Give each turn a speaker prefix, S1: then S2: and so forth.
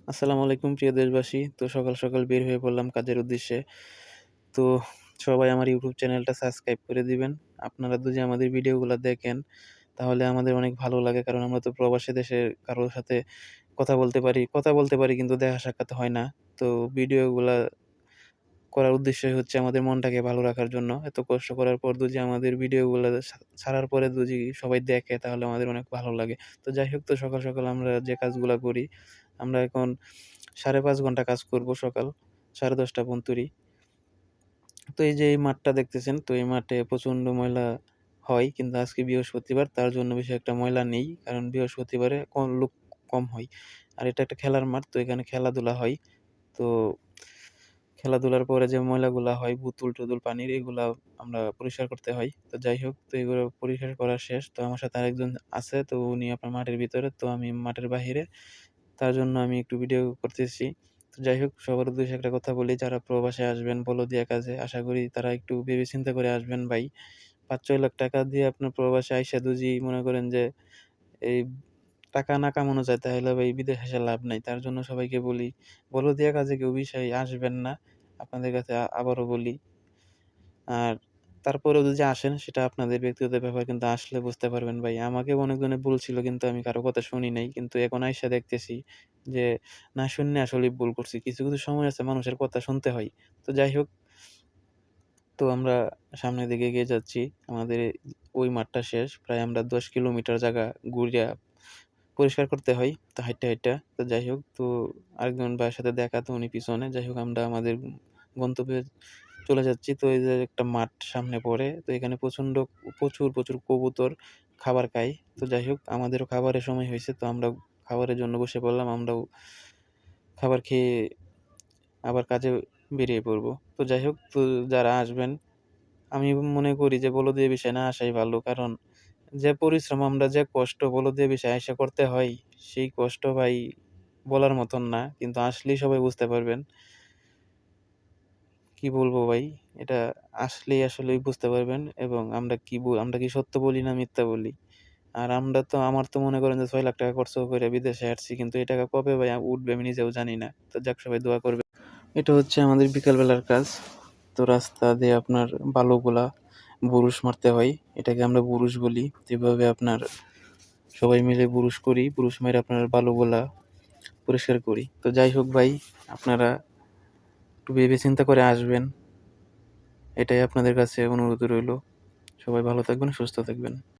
S1: আসসালামু আলাইকুম প্রিয় দেশবাসী। তো সকাল, সকাল বের হয়ে পড়লাম কাজের উদ্দেশ্যে। তো সবাই আমার ইউটিউব চ্যানেলটা সাবস্ক্রাইব করে দিবেন। আপনারা যদি আমাদের ভিডিওগুলা দেখেন, তাহলে আমাদের অনেক ভালো লাগে। কারণ আমরা তো প্রবাসী দেশের কারো সাথে কথা বলতে পারি কিন্তু দেখা সাক্ষাৎ হয় না। তো ভিডিওগুলা করার উদ্দেশ্যই হচ্ছে আমাদের মনটাকে ভালো রাখার জন্য। এত কষ্ট করার পর যদি আমাদের ভিডিওগুলা ছাড়ার পরে যদি সবাই দেখে তাহলে আমাদের অনেক ভালো লাগে। তো যাই হোক, তো সকাল, সকাল আমরা যে কাজগুলা করি, আমরা এখন ৫.৫ ঘন্টা কাজ করব সকাল 10:30 পর্যন্তই। তো এই যে এই মাঠটা দেখতেছেন, তো এই মাঠে প্রচণ্ড ময়লা হয়। কিন্তু আজকে বৃহস্পতিবার, তার জন্য বেশি একটা ময়লা নেই। কারণ বৃহস্পতিবারে লোক কম হয়। আর এটা একটা খেলার মাঠ, তো এখানে খেলাধুলা হয়। তো খেলাধুলার পরে যে ময়লাগুলা হয়, বোতল-টোতল পানির, এগুলা আমরা পরিষ্কার করতে হয়। তো যাই হোক, তো এগুলো পরিষ্কার করা শেষ। তো আমার সাথে আরেকজন আছে, তো উনি আপনার মাঠের ভিতরে, তো আমি মাঠের বাহিরে। তার জন্য আমি একটু ভিডিও করতেছি। তো যাই হোক, সবার উদ্দেশ্যে একটা কথা বলি, যারা প্রবাসে আসবেন বলদিয়া কাজে, আশা করি তারা একটু ভেবে চিন্তা করে আসবেন ভাই। ৫-৬ লাখ টাকা দিয়ে আপনার প্রবাসে আইসা যদি মনে করেন যে এই টাকা না কামানো যায়, তাহলে ভাই বিদেশ এসে লাভ নাই। তার জন্য সবাইকে বলি, বলদিয়া কাজে কেউ বিষয় আসবেন না। আপনাদের কাছে আবারও বলি। আর তারপরেও যদি আসেন, সেটা আপনাদের ব্যক্তিগত ব্যাপার, কিন্তু আসলে বুঝতে পারবেন ভাই। আমাকেও অনেকজনে বলছিল কিন্তু আমি কারো কথা শুনি নাই। কিন্তু এখন আইসা দেখতেছি যে না শুনে আসলেই ভুল করছি। কিছু, কিছু সময় আছে মানুষের কথা শুনতে হয়। তো যাই হোক, তো আমরা সামনের দিকে এগিয়ে যাচ্ছি। আমাদের ওই মাঠটা শেষ। প্রায় আমরা ১০ কিলোমিটার জায়গা ঘুরিয়া পরিষ্কার করতে হয়। তো হাইট্টা, হাইট্টা। তো যাই হোক, তো আরেকজন ভাইয়ের সাথে দেখা, তো উনি পিছনে। যাই হোক, আমরা আমাদের গন্তব্যে চলে যাচ্ছি। তো এই যে একটা মাঠ সামনে পড়ে। তো এখানে প্রচুর, প্রচুর কবুতর খাবার খায়। তো যাই হোক, আমাদেরও খাবারের সময় হইছে। তো আমরাও খাবারের জন্য বসে পড়লাম। আমরাও খাবার খেয়ে আবার কাজে বেরিয়ে পড়বো। তো যাই হোক, তো যারা আসবেন, আমি মনে করি যে বলদিয়া বিষয় না আসাই ভালো। কারণ যে পরিশ্রম, আমরা যে কষ্ট বলদিয়া বিষয় আইসা করতে হয়, সেই কষ্ট ভাই বলার মতন না। কিন্তু আসলেই সবাই বুঝতে পারবেন। কি বলবো ভাই? এটা আসলেই আসলেই বুঝতে পারবেন। এবং আমরা কি সত্য বলি না মিথ্যা বলি? আর আমার তো মনে করেন যে ৳৬ লাখ খরচ কইরা বিদেশে আসছি। কিন্তু এই টাকা কবে ভাই উঠবে আমি নিজেও জানি না। তো যাক, সবাই দোয়া করবেন। এটা হচ্ছে আমাদের বিকাল বেলার কাজ। তো রাস্তা দিয়ে আপনার বালুগুলা বুরুশ মারতে হয়। এটাকে আমরা বুরুশ বলি। যেভাবে আপনার সবাই মিলে বুরুশ করি। বুরুশ মেরে আপনার বালুগুলা পরিষ্কার করি। তো যাই হোক ভাই, আপনারা একটু ভেবে চিন্তা করে আসবেন। এটাই আপনাদের কাছে অনুরোধ রইলো। সবাই ভালো থাকবেন, সুস্থ থাকবেন।